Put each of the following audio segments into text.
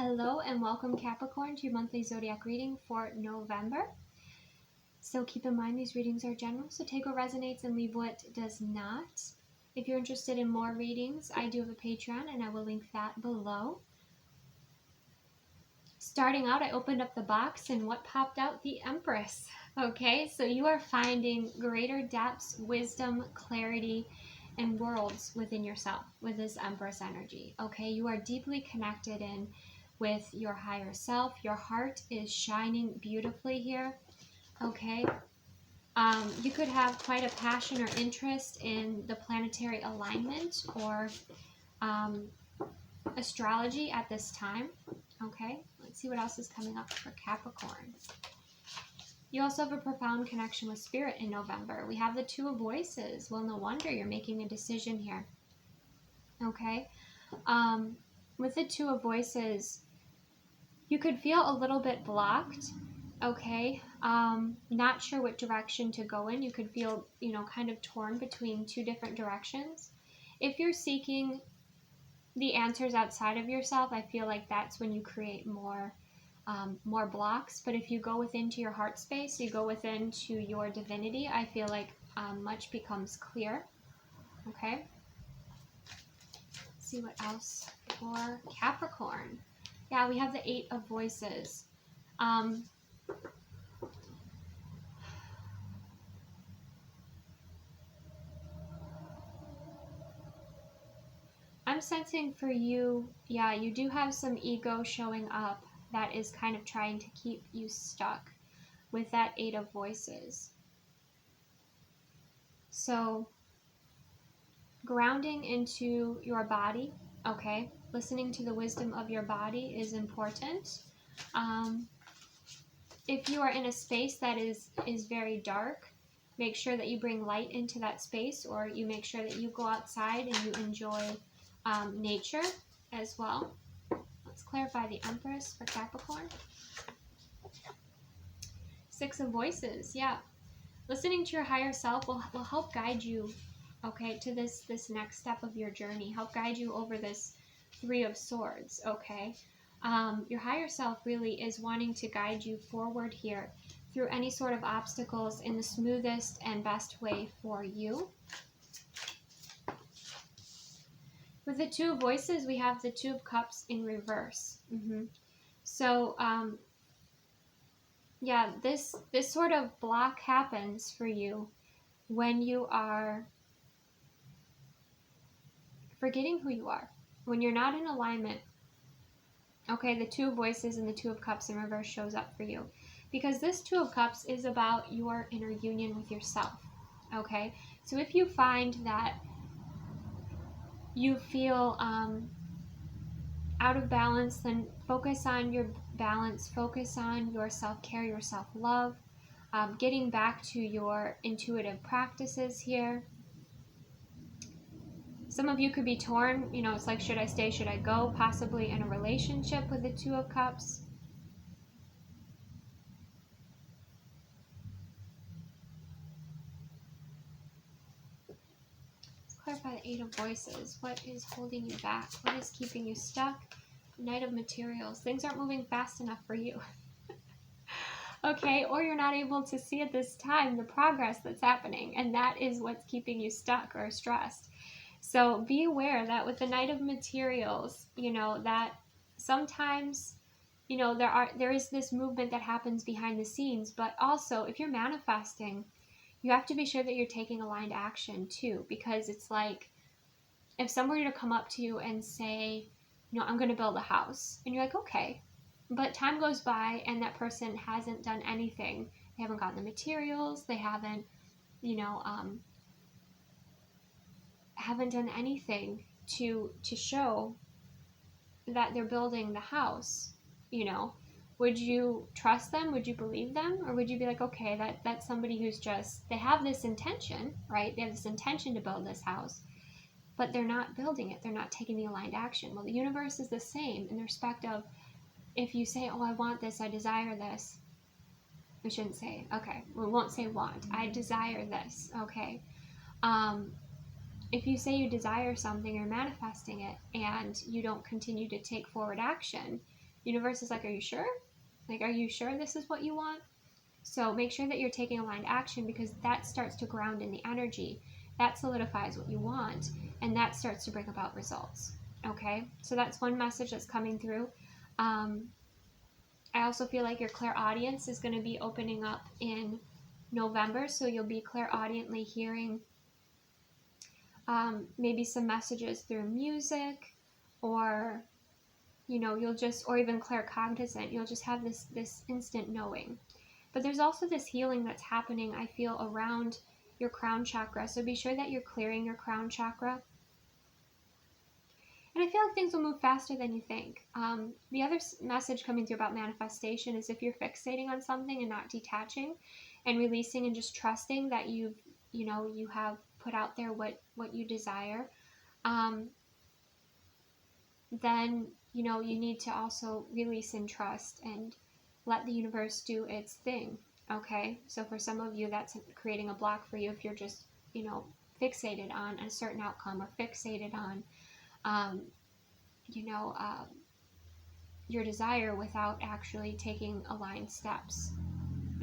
Hello and welcome, Capricorn, to your monthly zodiac reading for November. So keep in mind these readings are general, so take what resonates and leave what does not. If you're interested in more readings, I do have a Patreon and I will link that below. Starting out, I opened up the box and what popped out? The Empress. Okay, so you are finding greater depths, wisdom, clarity, and worlds within yourself with this Empress energy. Okay, you are deeply connected with your higher self. Your heart is shining beautifully here. Okay, you could have quite a passion or interest in the planetary alignment or astrology at this time. Okay, let's see what else is coming up for Capricorn. You also have a profound connection with spirit in November. We have the Two of Voices. Well, no wonder you're making a decision here. Okay, with the Two of Voices, you could feel a little bit blocked. Okay, not sure what direction to go in. You could feel, kind of torn between two different directions. If you're seeking the answers outside of yourself, I feel like that's when you create more blocks. But if you go within to your heart space, you go within to your divinity, I feel like much becomes clear. Okay, let's see what else for Capricorn. Yeah, we have the Eight of Voices. I'm sensing for you, yeah, you do have some ego showing up that is kind of trying to keep you stuck with that Eight of Voices. So grounding into your body, okay, listening to the wisdom of your body is important. If you are in a space that is very dark, make sure that you bring light into that space, or you make sure that you go outside and you enjoy nature as well. Let's clarify the Empress for Capricorn. Six of Voices, yeah. Listening to your higher self will help guide you, okay, to this next step of your journey. Help guide you over this Three of Swords, okay? Your higher self really is wanting to guide you forward here through any sort of obstacles in the smoothest and best way for you. With the Two of Voices, we have the Two of Cups in reverse. So, yeah, this sort of block happens for you when you are forgetting who you are, when you're not in alignment. Okay, the Two of Voices and the Two of Cups in reverse shows up for you because this Two of Cups is about your inner union with yourself. Okay, so if you find that you feel out of balance, then focus on your balance, focus on your self-care, your self-love, getting back to your intuitive practices here. Some of you could be torn, it's like, should I stay, should I go, possibly in a relationship with the Two of Cups. Clarify the Eight of Voices. What is holding you back? What is keeping you stuck? Knight of Materials. Things aren't moving fast enough for you. Okay, or you're not able to see at this time the progress that's happening, and that is what's keeping you stuck or stressed. So be aware that with the Knight of Materials, that sometimes, there is this movement that happens behind the scenes, but also if you're manifesting, you have to be sure that you're taking aligned action too, because it's like if somebody were to come up to you and say, I'm going to build a house, and you're like, okay, but time goes by and that person hasn't done anything. They haven't gotten the materials, they haven't, haven't done anything to show that they're building the house. Would you trust them? Would you believe them? Or would you be like, okay, that's somebody who's just, they have this intention, right? They have this intention to build this house, but they're not building it. They're not taking the aligned action. Well, the universe is the same in the respect of, if you say, oh, I want this, I desire this. We shouldn't say, okay, we won't say want. I desire this, okay? If you say you desire something, you're manifesting it, and you don't continue to take forward action, Universe is like, are you sure? Like, are you sure this is what you want? So make sure that you're taking aligned action, because that starts to ground in the energy. That solidifies what you want, and that starts to bring about results. Okay, so that's one message that's coming through. I also feel like your clairaudience is going to be opening up in November, so you'll be clairaudiently hearing maybe some messages through music, or you'll just, or even claircognizant, you'll just have this instant knowing. But there's also this healing that's happening, I feel, around your crown chakra, so be sure that you're clearing your crown chakra. And I feel like things will move faster than you think. The other message coming through about manifestation is if you're fixating on something and not detaching and releasing and just trusting that you have put out there what you desire, then you need to also release and trust and let the universe do its thing. Okay, so for some of you, that's creating a block for you if you're just fixated on a certain outcome, or fixated on your desire without actually taking aligned steps.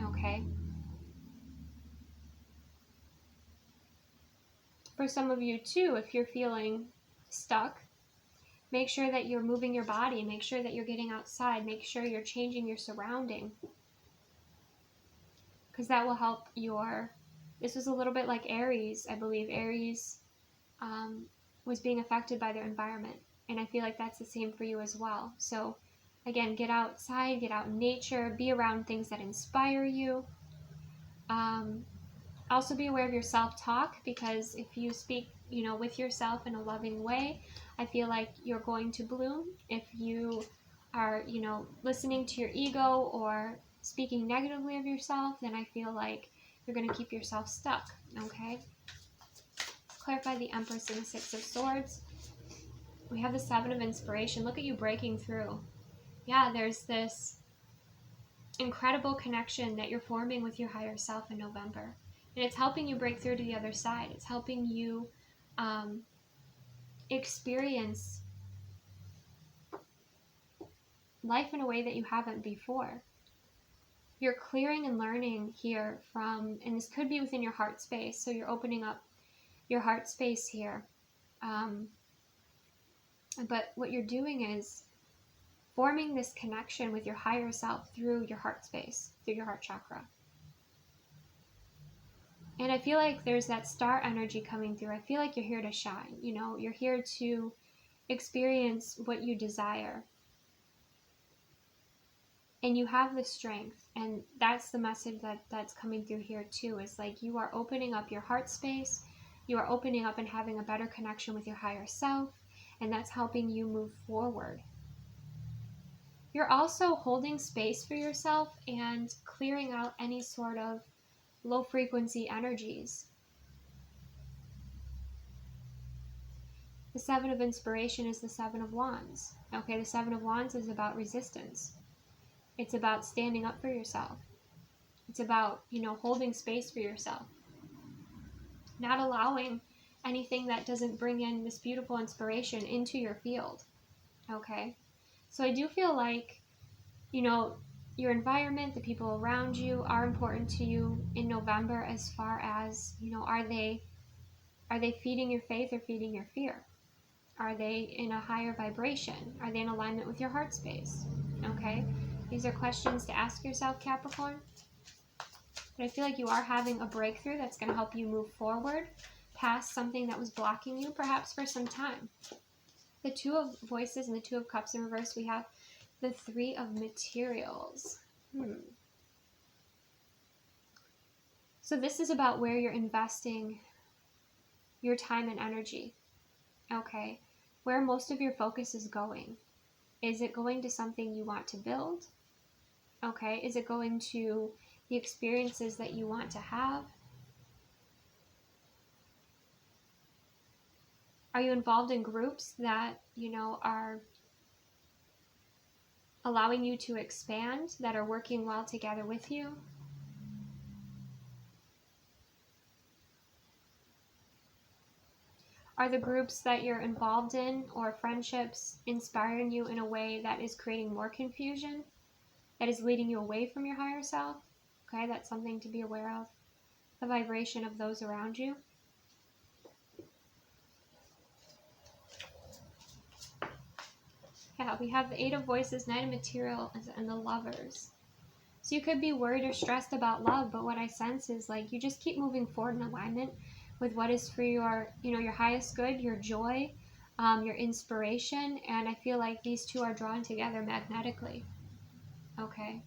Okay, for some of you too, if you're feeling stuck, make sure that you're moving your body, make sure that you're getting outside, make sure you're changing your surrounding, because that will help this was a little bit like Aries. I believe Aries was being affected by their environment, and I feel like that's the same for you as well. So again, get outside, get out in nature, be around things that inspire you. Also be aware of your self-talk, because if you speak with yourself in a loving way, I feel like you're going to bloom. If you are listening to your ego or speaking negatively of yourself, then I feel like you're going to keep yourself stuck. Okay, let's clarify the Empress and the Six of Swords. We have the Seven of Inspiration. Look at you breaking through. Yeah, there's this incredible connection that you're forming with your higher self in November. And it's helping you break through to the other side. It's helping you experience life in a way that you haven't before. You're clearing and learning here from, and this could be within your heart space, so you're opening up your heart space here. But what you're doing is forming this connection with your higher self through your heart space, through your heart chakra. And I feel like there's that star energy coming through. I feel like you're here to shine. You're here to experience what you desire. And you have the strength. And that's the message that's coming through here too. Is like you are opening up your heart space. You are opening up and having a better connection with your higher self. And that's helping you move forward. You're also holding space for yourself and clearing out any sort of low frequency energies. The Seven of Inspiration is the Seven of Wands. Okay, the Seven of Wands is about resistance. It's about standing up for yourself. It's about, holding space for yourself. Not allowing anything that doesn't bring in this beautiful inspiration into your field. Okay, so I do feel like, your environment, the people around you are important to you in November, as far as, are they feeding your faith or feeding your fear? Are they in a higher vibration? Are they in alignment with your heart space? Okay, these are questions to ask yourself, Capricorn. But I feel like you are having a breakthrough that's going to help you move forward past something that was blocking you, perhaps for some time. The Two of Voices and the Two of Cups in reverse, we have the Three of Materials. So this is about where you're investing your time and energy. Okay, where most of your focus is going. Is it going to something you want to build? Okay, is it going to the experiences that you want to have? Are you involved in groups that, are allowing you to expand, that are working well together with you? Are the groups that you're involved in or friendships inspiring you in a way that is creating more confusion, that is leading you away from your higher self? Okay, that's something to be aware of. The vibration of those around you. Yeah, we have the Eight of Voices, Knight of Material, and the Lovers. So you could be worried or stressed about love, but what I sense is like you just keep moving forward in alignment with what is for your, your highest good, your joy, your inspiration, and I feel like these two are drawn together magnetically. Okay.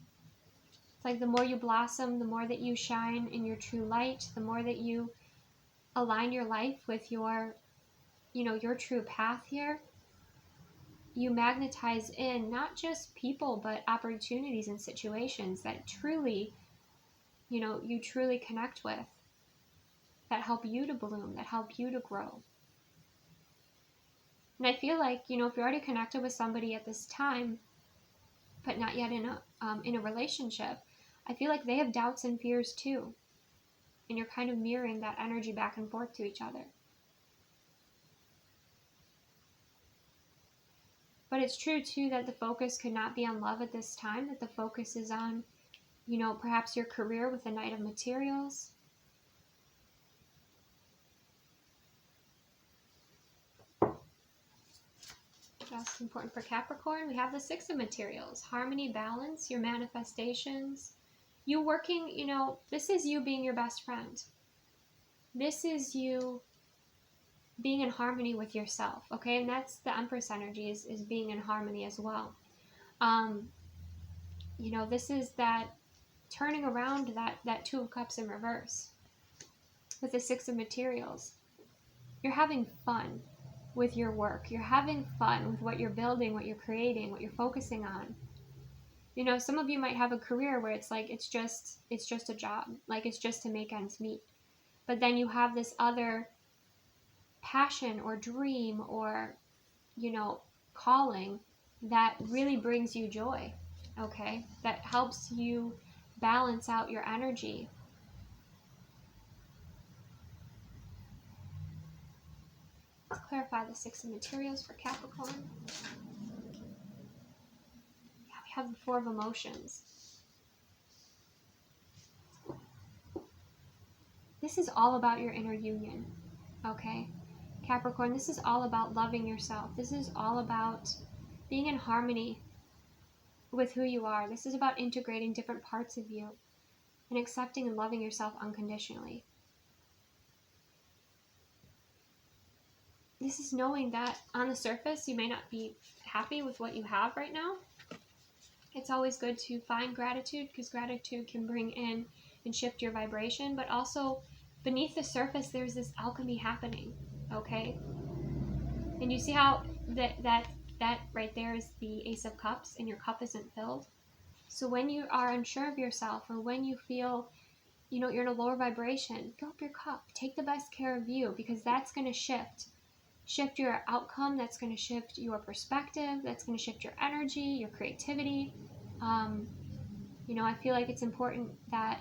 It's like the more you blossom, the more that you shine in your true light, the more that you align your life with your, your true path here, you magnetize in not just people, but opportunities and situations that truly, you truly connect with, that help you to bloom, that help you to grow. And I feel like, if you're already connected with somebody at this time, but not yet in a relationship, I feel like they have doubts and fears too. And you're kind of mirroring that energy back and forth to each other. But it's true too that the focus could not be on love at this time, that the focus is on, perhaps your career with the Knight of Materials. That's important for Capricorn. We have the Six of Materials, harmony, balance, your manifestations. You working, this is you being your best friend. This is you being in harmony with yourself, okay? And that's the Empress energy, is being in harmony as well. This is that turning around that Two of Cups in reverse with the Six of Materials. You're having fun with your work. You're having fun with what you're building, what you're creating, what you're focusing on. Some of you might have a career where it's like it's just a job, like it's just to make ends meet. But then you have this other passion or dream or, calling that really brings you joy, okay? That helps you balance out your energy. Let's clarify the Six of Materials for Capricorn. Yeah, we have the Four of Emotions. This is all about your inner union, okay? Capricorn, this is all about loving yourself. This is all about being in harmony with who you are. This is about integrating different parts of you and accepting and loving yourself unconditionally. This is knowing that on the surface, you may not be happy with what you have right now. It's always good to find gratitude, because gratitude can bring in and shift your vibration, but also beneath the surface, there's this alchemy happening, okay? And you see how that right there is the Ace of Cups, and your cup isn't filled. So when you are unsure of yourself, or when you feel, you're in a lower vibration, fill up your cup. Take the best care of you, because that's going to shift your outcome. That's going to shift your perspective. That's going to shift your energy, your creativity. I feel like it's important that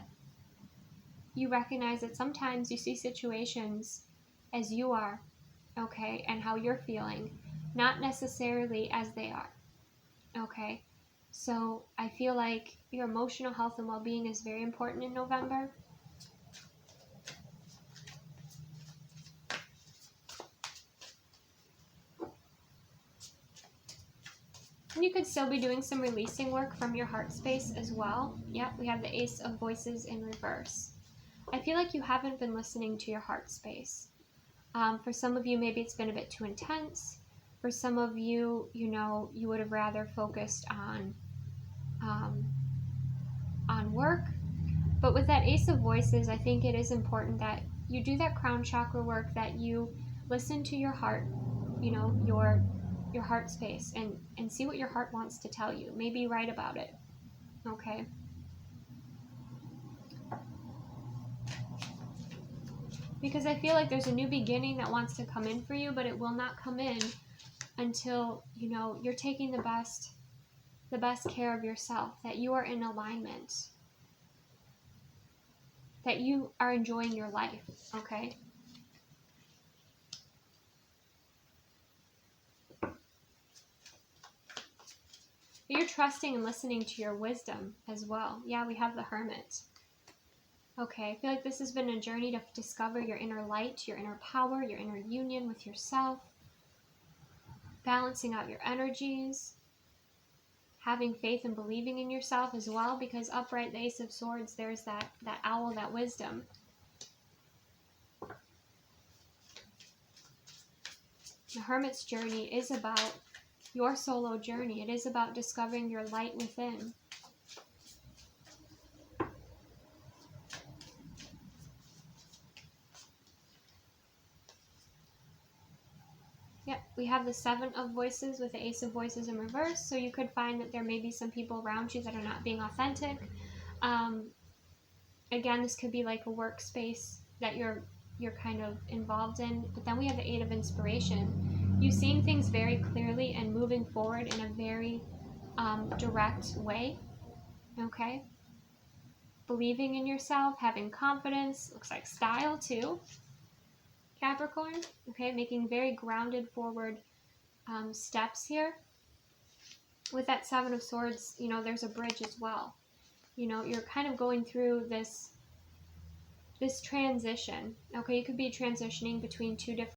you recognize that sometimes you see situations as you are, okay, and how you're feeling, not necessarily as they are, okay? So I feel like your emotional health and well-being is very important in November. And you could still be doing some releasing work from your heart space as well. Yep, we have the Ace of Voices in reverse. I feel like you haven't been listening to your heart space. For some of you, maybe it's been a bit too intense. For some of you, you would have rather focused on work. But with that Ace of Voices, I think it is important that you do that crown chakra work, that you listen to your heart, your heart space, and see what your heart wants to tell you. Maybe write about it, okay? Because I feel like there's a new beginning that wants to come in for you, but it will not come in until, you're taking the best care of yourself, that you are in alignment, that you are enjoying your life, okay? But you're trusting and listening to your wisdom as well. Yeah, we have the Hermit. Okay, I feel like this has been a journey to discover your inner light, your inner power, your inner union with yourself, balancing out your energies, having faith and believing in yourself as well, because upright, the Ace of Swords, there's that owl, that wisdom. The Hermit's journey is about your solo journey. It is about discovering your light within. Yep, we have the Seven of Voices with the Ace of Voices in reverse, so you could find that there may be some people around you that are not being authentic. Again, this could be like a workspace that you're kind of involved in. But then we have the Eight of Inspiration. You seeing things very clearly and moving forward in a very direct way. Okay? Believing in yourself, having confidence, looks like style too. Capricorn, okay, making very grounded forward steps here. With that Seven of Swords, you know, there's a bridge as well. You know, you're kind of going through this transition. Okay, you could be transitioning between two different